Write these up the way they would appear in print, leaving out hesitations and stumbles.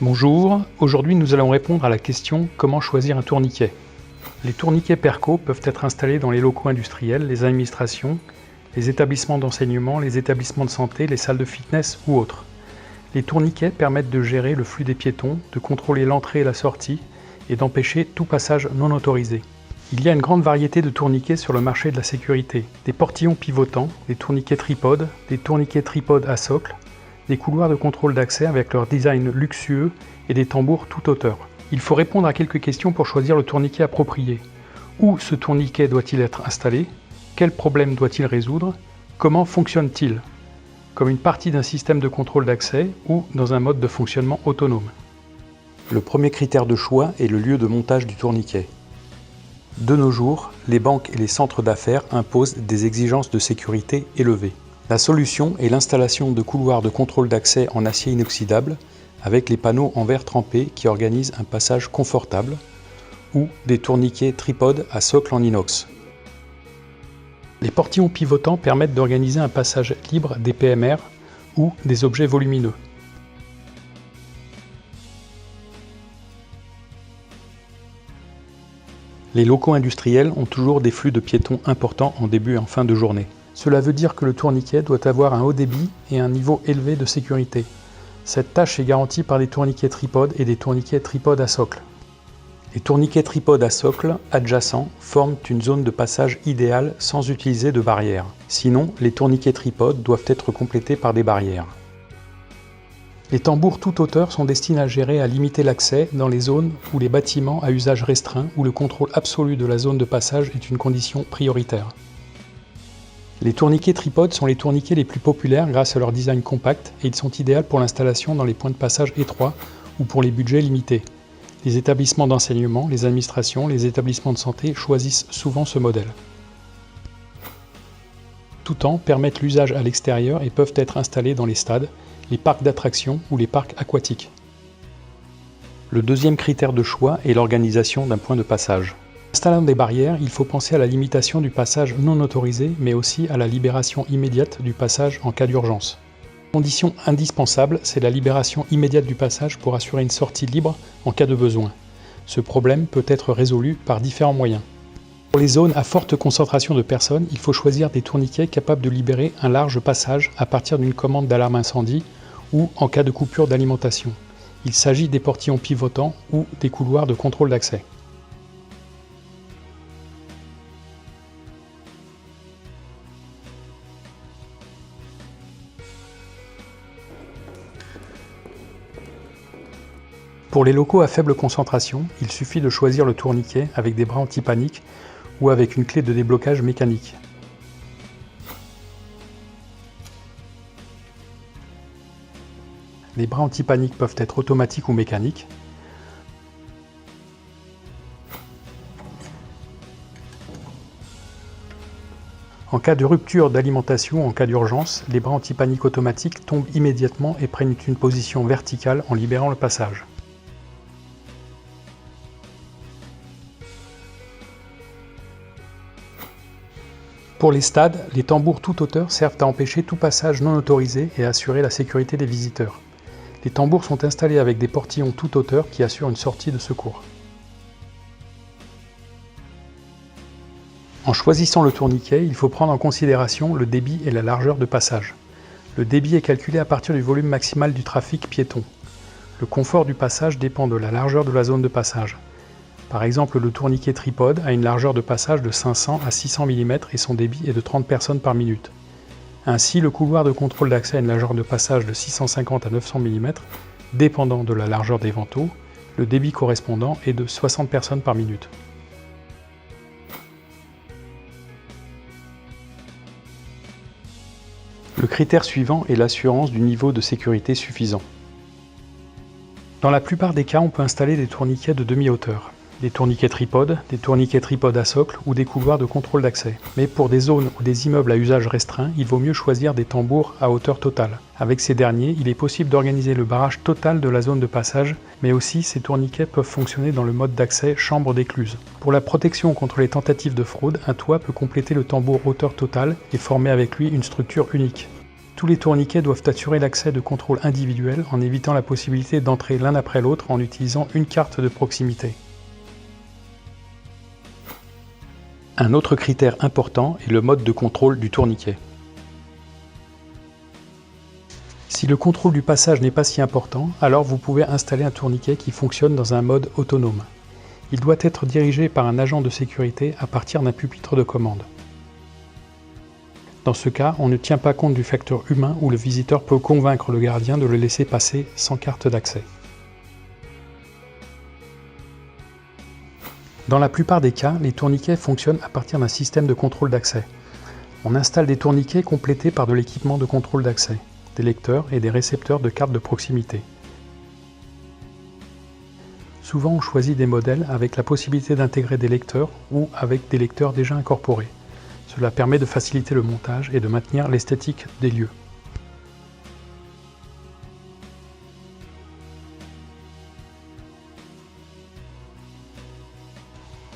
Bonjour, aujourd'hui nous allons répondre à la question « Comment choisir un tourniquet ?» Les tourniquets Perco peuvent être installés dans les locaux industriels, les administrations, les établissements d'enseignement, les établissements de santé, les salles de fitness ou autres. Les tourniquets permettent de gérer le flux des piétons, de contrôler l'entrée et la sortie et d'empêcher tout passage non autorisé. Il y a une grande variété de tourniquets sur le marché de la sécurité. Des portillons pivotants, des tourniquets tripodes, des tourniquets tripodes à socle, des couloirs de contrôle d'accès avec leur design luxueux et des tambours toute hauteur. Il faut répondre à quelques questions pour choisir le tourniquet approprié. Où ce tourniquet doit-il être installé? Quel problème doit-il résoudre? Comment fonctionne-t-il? Comme une partie d'un système de contrôle d'accès ou dans un mode de fonctionnement autonome. Le premier critère de choix est le lieu de montage du tourniquet. De nos jours, les banques et les centres d'affaires imposent des exigences de sécurité élevées. La solution est l'installation de couloirs de contrôle d'accès en acier inoxydable avec les panneaux en verre trempé qui organisent un passage confortable ou des tourniquets tripodes à socle en inox. Les portillons pivotants permettent d'organiser un passage libre des PMR ou des objets volumineux. Les locaux industriels ont toujours des flux de piétons importants en début et en fin de journée. Cela veut dire que le tourniquet doit avoir un haut débit et un niveau élevé de sécurité. Cette tâche est garantie par des tourniquets tripodes et des tourniquets tripodes à socle. Les tourniquets tripodes à socle adjacents forment une zone de passage idéale sans utiliser de barrière. Sinon, les tourniquets tripodes doivent être complétés par des barrières. Les tambours toute hauteur sont destinés à gérer à limiter l'accès dans les zones ou les bâtiments à usage restreint où le contrôle absolu de la zone de passage est une condition prioritaire. Les tourniquets tripodes sont les tourniquets les plus populaires grâce à leur design compact et ils sont idéaux pour l'installation dans les points de passage étroits ou pour les budgets limités. Les établissements d'enseignement, les administrations, les établissements de santé choisissent souvent ce modèle. Tout temps permettent l'usage à l'extérieur et peuvent être installés dans les stades, les parcs d'attractions ou les parcs aquatiques. Le deuxième critère de choix est l'organisation d'un point de passage. En installant des barrières, il faut penser à la limitation du passage non autorisé, mais aussi à la libération immédiate du passage en cas d'urgence. Condition indispensable, c'est la libération immédiate du passage pour assurer une sortie libre en cas de besoin. Ce problème peut être résolu par différents moyens. Pour les zones à forte concentration de personnes, il faut choisir des tourniquets capables de libérer un large passage à partir d'une commande d'alarme incendie ou en cas de coupure d'alimentation. Il s'agit des portillons pivotants ou des couloirs de contrôle d'accès. Pour les locaux à faible concentration, il suffit de choisir le tourniquet avec des bras anti-panique ou avec une clé de déblocage mécanique. Les bras anti-panique peuvent être automatiques ou mécaniques. En cas de rupture d'alimentation ou en cas d'urgence, les bras anti-panique automatiques tombent immédiatement et prennent une position verticale en libérant le passage. Pour les stades, les tambours toute hauteur servent à empêcher tout passage non autorisé et à assurer la sécurité des visiteurs. Les tambours sont installés avec des portillons toute hauteur qui assurent une sortie de secours. En choisissant le tourniquet, il faut prendre en considération le débit et la largeur de passage. Le débit est calculé à partir du volume maximal du trafic piéton. Le confort du passage dépend de la largeur de la zone de passage. Par exemple, le tourniquet tripode a une largeur de passage de 500 à 600 mm et son débit est de 30 personnes par minute. Ainsi, le couloir de contrôle d'accès a une largeur de passage de 650 à 900 mm, dépendant de la largeur des vantaux. Le débit correspondant est de 60 personnes par minute. Le critère suivant est l'assurance du niveau de sécurité suffisant. Dans la plupart des cas, on peut installer des tourniquets de demi-hauteur. Des tourniquets tripodes, des tourniquets tripodes à socle ou des couloirs de contrôle d'accès. Mais pour des zones ou des immeubles à usage restreint, il vaut mieux choisir des tambours à hauteur totale. Avec ces derniers, il est possible d'organiser le barrage total de la zone de passage, mais aussi ces tourniquets peuvent fonctionner dans le mode d'accès chambre d'écluse. Pour la protection contre les tentatives de fraude, un toit peut compléter le tambour hauteur totale et former avec lui une structure unique. Tous les tourniquets doivent assurer l'accès de contrôle individuel en évitant la possibilité d'entrer l'un après l'autre en utilisant une carte de proximité. Un autre critère important est le mode de contrôle du tourniquet. Si le contrôle du passage n'est pas si important, alors vous pouvez installer un tourniquet qui fonctionne dans un mode autonome. Il doit être dirigé par un agent de sécurité à partir d'un pupitre de commande. Dans ce cas, on ne tient pas compte du facteur humain où le visiteur peut convaincre le gardien de le laisser passer sans carte d'accès. Dans la plupart des cas, les tourniquets fonctionnent à partir d'un système de contrôle d'accès. On installe des tourniquets complétés par de l'équipement de contrôle d'accès, des lecteurs et des récepteurs de cartes de proximité. Souvent, on choisit des modèles avec la possibilité d'intégrer des lecteurs ou avec des lecteurs déjà incorporés. Cela permet de faciliter le montage et de maintenir l'esthétique des lieux.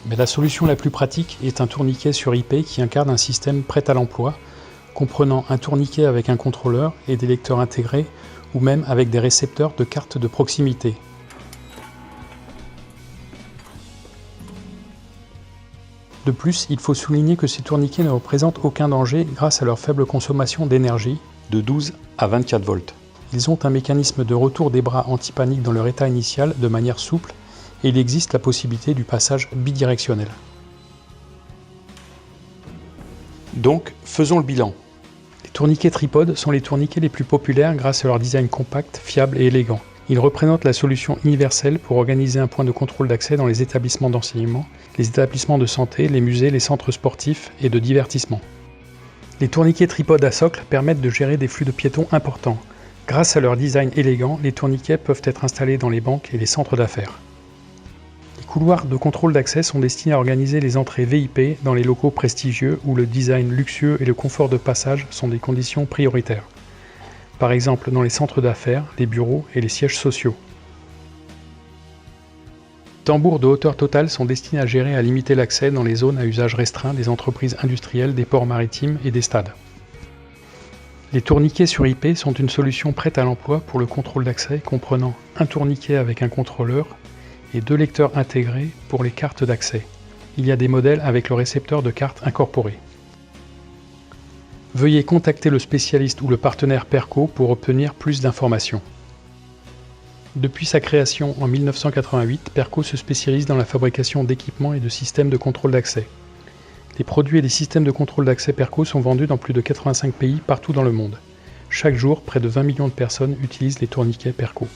Mais la solution la plus pratique est un tourniquet sur IP qui incarne un système prêt à l'emploi, comprenant un tourniquet avec un contrôleur et des lecteurs intégrés, ou même avec des récepteurs de cartes de proximité. De plus, il faut souligner que ces tourniquets ne représentent aucun danger grâce à leur faible consommation d'énergie, de 12 à 24 volts. Ils ont un mécanisme de retour des bras anti-panique dans leur état initial de manière souple, et il existe la possibilité du passage bidirectionnel. Donc, faisons le bilan. Les tourniquets tripodes sont les tourniquets les plus populaires grâce à leur design compact, fiable et élégant. Ils représentent la solution universelle pour organiser un point de contrôle d'accès dans les établissements d'enseignement, les établissements de santé, les musées, les centres sportifs et de divertissement. Les tourniquets tripodes à socle permettent de gérer des flux de piétons importants. Grâce à leur design élégant, les tourniquets peuvent être installés dans les banques et les centres d'affaires. Les couloirs de contrôle d'accès sont destinés à organiser les entrées VIP dans les locaux prestigieux où le design luxueux et le confort de passage sont des conditions prioritaires. Par exemple dans les centres d'affaires, les bureaux et les sièges sociaux. Les tambours de hauteur totale sont destinés à gérer et à limiter l'accès dans les zones à usage restreint des entreprises industrielles, des ports maritimes et des stades. Les tourniquets sur IP sont une solution prête à l'emploi pour le contrôle d'accès comprenant un tourniquet avec un contrôleur et 2 lecteurs intégrés pour les cartes d'accès. Il y a des modèles avec le récepteur de cartes incorporé. Veuillez contacter le spécialiste ou le partenaire Perco pour obtenir plus d'informations. Depuis sa création en 1988, Perco se spécialise dans la fabrication d'équipements et de systèmes de contrôle d'accès. Les produits et les systèmes de contrôle d'accès Perco sont vendus dans plus de 85 pays partout dans le monde. Chaque jour, près de 20 millions de personnes utilisent les tourniquets Perco.